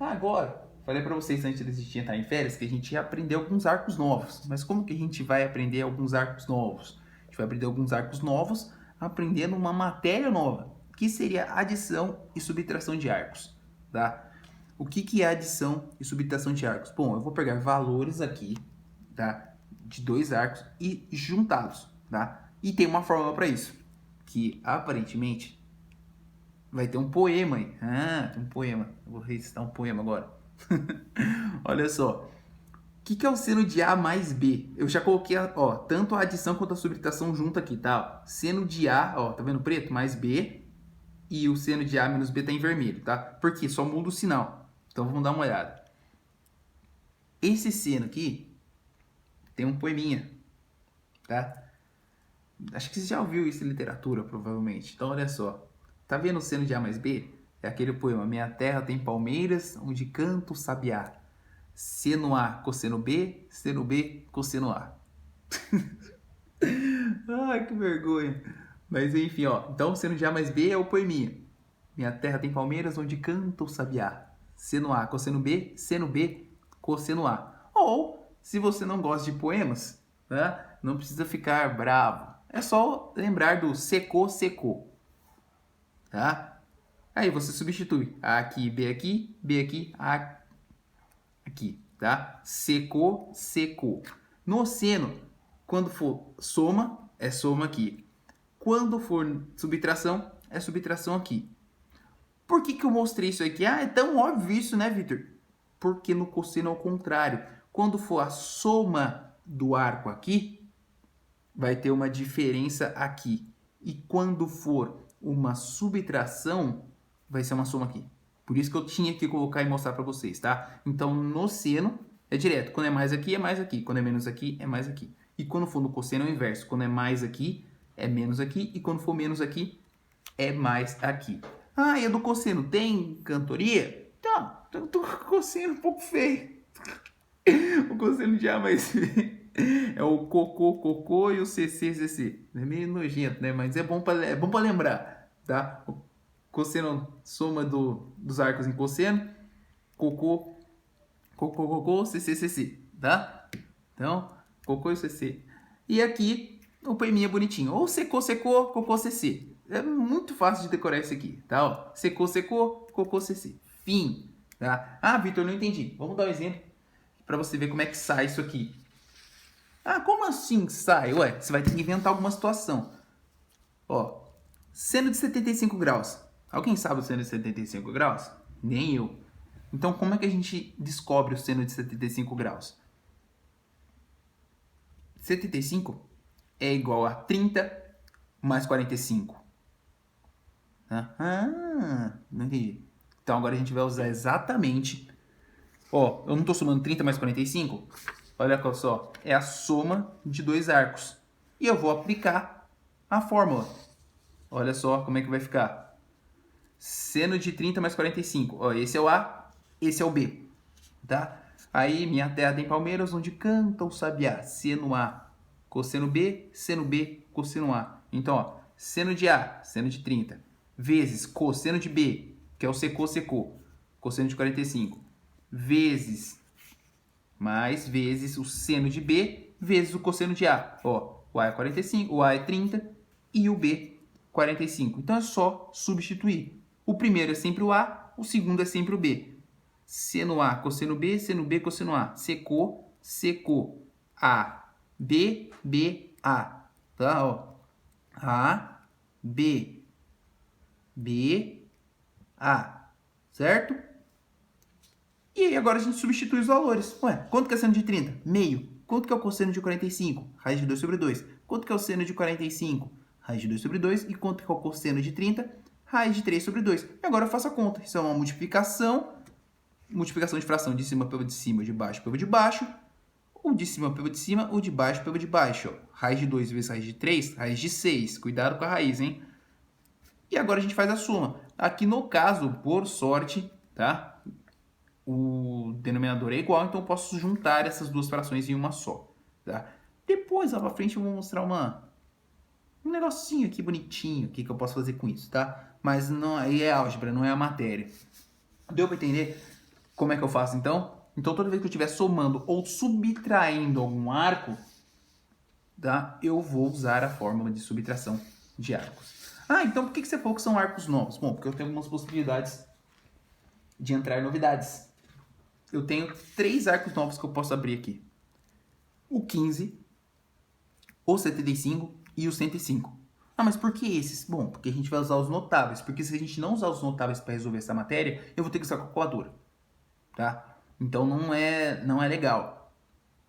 Agora, falei para vocês antes de a gente entrar em férias que a gente ia aprender alguns arcos novos. Mas como que a gente vai aprender alguns arcos novos? A gente vai aprender alguns arcos novos aprendendo uma matéria nova, que seria adição e subtração de arcos, tá? O que é adição e subtração de arcos? Bom, eu vou pegar valores aqui, tá? De dois arcos e juntá-los, tá? E tem uma fórmula para isso, que aparentemente vai ter um poema aí. Ah, tem um poema. Eu vou recitar um poema agora. Olha só. O que é o seno de A mais B? Eu já coloquei, ó, tanto a adição quanto a subtração junto aqui, tá? Seno de A, ó, tá vendo preto? Mais B. E o seno de A menos B tá em vermelho, tá? Por quê? Só muda o sinal. Então vamos dar uma olhada. Esse seno aqui tem um poeminha, tá? Acho que você já ouviu isso em literatura, provavelmente. Então olha só. Tá vendo o seno de A mais B? É aquele poema. Minha terra tem palmeiras, onde canta o sabiá. Seno A, cosseno B, seno B, cosseno A. Ai, que vergonha. Mas enfim, ó. Então, seno de A mais B é o poeminha. Minha terra tem palmeiras, onde canta o sabiá. Seno A, cosseno B, seno B, cosseno A. Ou, se você não gosta de poemas, né, não precisa ficar bravo. É só lembrar do secou, secou. Tá? Aí você substitui A aqui, B aqui, A aqui, tá? Secou, secou. No seno, quando for soma, é soma aqui. Quando for subtração, é subtração aqui. Por que eu mostrei isso aqui? Ah, é tão óbvio isso, né, Victor? Porque no cosseno é o contrário. Quando for a soma do arco aqui, vai ter uma diferença aqui. E quando for uma subtração, vai ser uma soma aqui. Por isso que eu tinha que colocar e mostrar para vocês, tá? Então, no seno, é direto. Quando é mais aqui, é mais aqui. Quando é menos aqui, é mais aqui. E quando for no cosseno, é o inverso. Quando é mais aqui, é menos aqui. E quando for menos aqui, é mais aqui. Ah, e a do cosseno tem cantoria? Tá, o cosseno é um pouco feio. O cosseno de A mais B é o cocô, cocô e o CC, CC. É meio nojento, né? Mas é bom pra lembrar, tá? O cosseno, soma dos arcos em cosseno. Cocô, cocô, cocô, CC, CC, tá? Então, cocô e CC. E aqui, o poeminha bonitinho. Ou secou, secou, cocô, CC. É muito fácil de decorar isso aqui, tá? Ó, secou, secou, cocô, CC. Fim, tá? Ah, Vitor, não entendi. Vamos dar um exemplo para você ver como é que sai isso aqui. Ah, como assim sai? Ué, você vai ter que inventar alguma situação. Ó, seno de 75 graus. Alguém sabe o seno de 75 graus? Nem eu. Então, como é que a gente descobre o seno de 75 graus? 75 é igual a 30 mais 45. Ah, não entendi. Então, agora a gente vai usar exatamente... Ó, eu não estou somando 30 mais 45? Olha só, é a soma de dois arcos. E eu vou aplicar a fórmula. Olha só como é que vai ficar. Seno de 30 mais 45. Ó, esse é o A, esse é o B. Tá? Aí, minha terra tem palmeiras, onde canta o sabiá. Seno A, cosseno B, seno B, cosseno A. Então, ó, seno de A, seno de 30, vezes cosseno de B, que é o secou, secou, cosseno de 45, vezes, mais vezes o seno de B, vezes o cosseno de A. Ó, o A é 45, o A é 30 e o B 45. Então é só substituir. O primeiro é sempre o A, o segundo é sempre o B. Seno A, cosseno B, seno B, cosseno A. Secou, secou. A, B, B, A. Tá, ó. A, B, B, A. Certo? E aí agora a gente substitui os valores. Ué, quanto que é seno de 30? Meio. Quanto que é o cosseno de 45? Raiz de 2 sobre 2. Quanto que é o seno de 45? Raiz de 2 sobre 2. E quanto que é o cosseno de 30? Raiz de 3 sobre 2. E agora eu faço a conta. Isso é uma multiplicação. Multiplicação de fração de cima pelo de cima, de baixo pelo de baixo. O de cima pelo de cima, o de baixo pelo de baixo. Ó. Raiz de 2 vezes raiz de 3, raiz de 6. Cuidado com a raiz, hein? E agora a gente faz a soma. Aqui no caso, por sorte, tá? O denominador é igual, então eu posso juntar essas duas frações em uma só. Tá? Depois, lá pra frente, eu vou mostrar um negocinho aqui bonitinho aqui que eu posso fazer com isso, tá? Mas não, aí é álgebra, não é a matéria. Deu para entender? Como é que eu faço então? Então toda vez que eu estiver somando ou subtraindo algum arco, tá? Eu vou usar a fórmula de subtração de arcos. Ah, então por que você falou que são arcos novos? Bom, porque eu tenho algumas possibilidades de entrar novidades. Eu tenho 3 arcos novos que eu posso abrir aqui. O 15, o 75 e o 105. Ah, mas por que esses? Bom, porque a gente vai usar os notáveis. Porque se a gente não usar os notáveis para resolver essa matéria, eu vou ter que usar a calculadora. Tá? Então não é legal.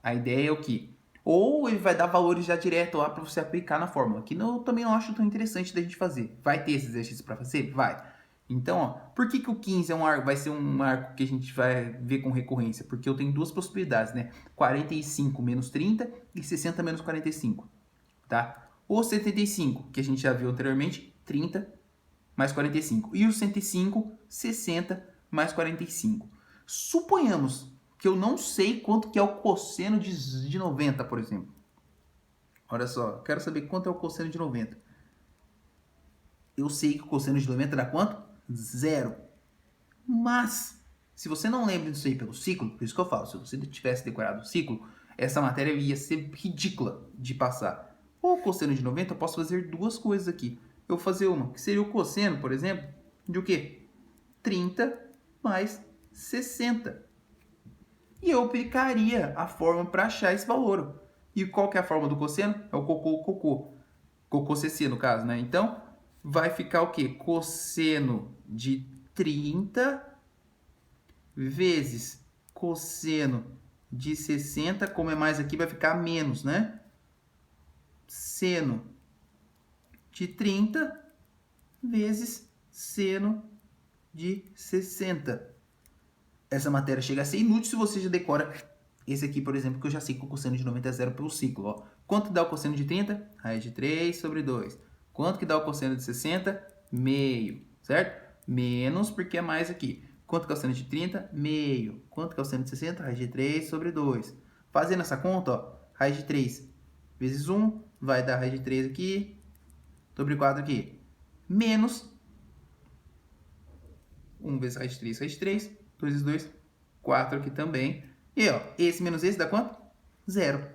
A ideia é o quê? Ou ele vai dar valores já direto lá para você aplicar na fórmula, que eu também não acho tão interessante da gente fazer. Vai ter esse exercício para fazer? Vai. Então, ó, por que o 15 é um arco, vai ser um arco que a gente vai ver com recorrência? Porque eu tenho duas possibilidades, né? 45 menos 30 e 60 menos 45, tá? O 75, que a gente já viu anteriormente, 30 mais 45. E o 105, 60 mais 45. Suponhamos que eu não sei quanto que é o cosseno de 90, por exemplo. Olha só, quero saber quanto é o cosseno de 90. Eu sei que o cosseno de 90 dá quanto? 0. Mas, se você não lembra disso aí pelo ciclo, por isso que eu falo, se você tivesse decorado o ciclo, essa matéria ia ser ridícula de passar. O cosseno de 90, eu posso fazer duas coisas aqui. Eu vou fazer uma, que seria o cosseno, por exemplo, de o quê? 30 mais 60. E eu aplicaria a fórmula para achar esse valor. E qual que é a fórmula do cosseno? É o cocô. Cocô CC, no caso, né? Então, vai ficar o quê? Cosseno de 30 vezes cosseno de 60. Como é mais aqui, vai ficar menos, né? Seno de 30 vezes seno de 60. Essa matéria chega a ser inútil se você já decora esse aqui, por exemplo, que eu já sei que o cosseno de 90 é zero pelo ciclo. Ó. Quanto dá o cosseno de 30? Raiz de 3 sobre 2. Quanto que dá o cosseno de 60? Meio, certo? Menos, porque é mais aqui. Quanto que é o cosseno de 30? Meio. Quanto que é o cosseno de 60? Raiz de 3 sobre 2. Fazendo essa conta, ó, raiz de 3 vezes 1 vai dar raiz de 3 aqui sobre 4 aqui. Menos 1 vezes raiz de 3, raiz de 3. 2 vezes 2, 4 aqui também. E ó, esse menos esse dá quanto? 0.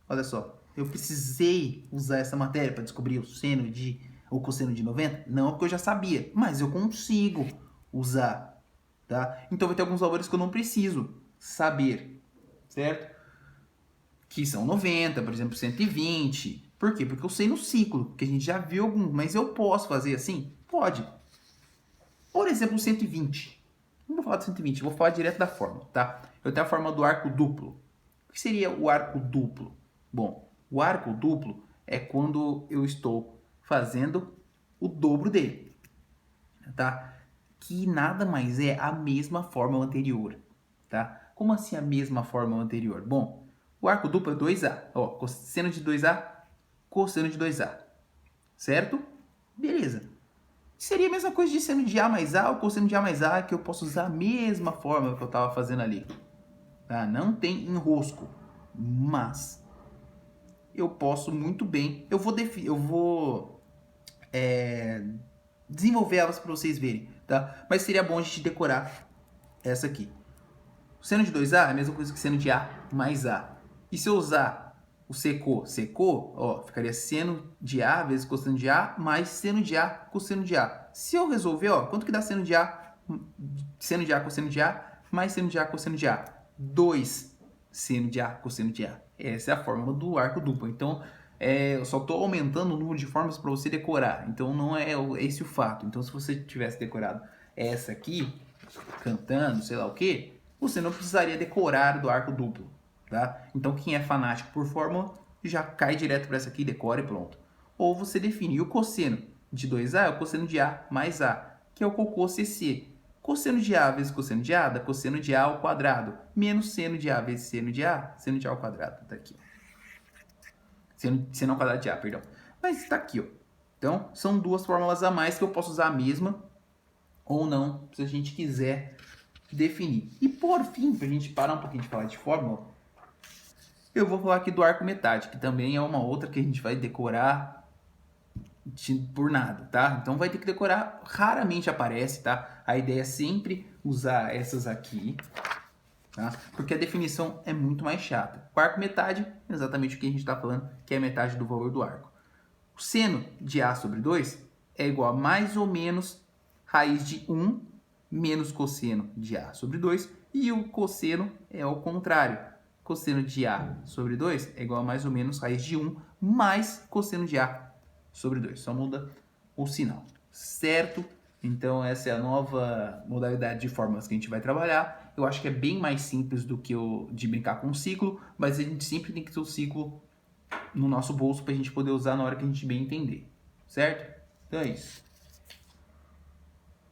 Olha só, eu precisei usar essa matéria para descobrir o cosseno de 90? Não, porque eu já sabia, mas eu consigo usar, tá? Então vai ter alguns valores que eu não preciso saber, certo? Que são 90, por exemplo, 120. Por quê? Porque eu sei no ciclo, que a gente já viu alguns, mas eu posso fazer assim? Pode. Por exemplo, 120. Não vou falar de 120, vou falar direto da fórmula, tá? Eu tenho a fórmula do arco duplo. O que seria o arco duplo? Bom, o arco duplo é quando eu estou fazendo o dobro dele, tá? Que nada mais é a mesma fórmula anterior, tá? Como assim a mesma fórmula anterior? Bom, o arco duplo é 2A. Ó, cosseno de 2A, cosseno de 2A, certo? Beleza. Seria a mesma coisa de seno de A mais A ou cosseno de A mais A, que eu posso usar a mesma fórmula que eu estava fazendo ali. Tá? Não tem enrosco, mas eu posso muito bem, eu vou desenvolver elas para vocês verem, tá? Mas seria bom a gente decorar essa aqui. O seno de 2A é a mesma coisa que seno de A mais A. E se eu usar o secou, ó, ficaria seno de A vezes cosseno de A mais seno de A cosseno de A. Se eu resolver, ó, quanto que dá seno de A cosseno de A mais seno de A cosseno de A? 2 seno de A cosseno de A. Essa é a fórmula do arco duplo. Então, eu só estou aumentando o número de formas para você decorar. Então, não é esse o fato. Então, se você tivesse decorado essa aqui, cantando, sei lá o que, você não precisaria decorar do arco duplo, tá? Então, quem é fanático por fórmula, já cai direto para essa aqui, decora e pronto. Ou você define, e o cosseno de 2A é o cosseno de A mais A, que é o cocô CC. Cosseno de A vezes cosseno de A dá cosseno de A ao quadrado, menos seno de A vezes seno de A ao quadrado. Tá aqui. Seno ao quadrado de A, perdão. Mas está aqui, ó. Então, são duas fórmulas a mais que eu posso usar a mesma ou não, se a gente quiser definir. E por fim, para a gente parar um pouquinho de falar de fórmula, eu vou falar aqui do arco metade, que também é uma outra que a gente vai decorar por nada, tá? Então vai ter que decorar, raramente aparece, tá? A ideia é sempre usar essas aqui, tá? Porque a definição é muito mais chata. O arco metade, exatamente o que a gente está falando, que é metade do valor do arco. O seno de A sobre 2 é igual a mais ou menos raiz de 1 menos cosseno de A sobre 2, e o cosseno é o contrário. Cosseno de A sobre 2 é igual a mais ou menos raiz de 1 mais cosseno de A sobre 2. Só muda o sinal, certo? Então essa é a nova modalidade de fórmulas que a gente vai trabalhar. Eu acho que é bem mais simples do que o de brincar com o ciclo, mas a gente sempre tem que ter o ciclo no nosso bolso para a gente poder usar na hora que a gente bem entender, certo? Então é isso.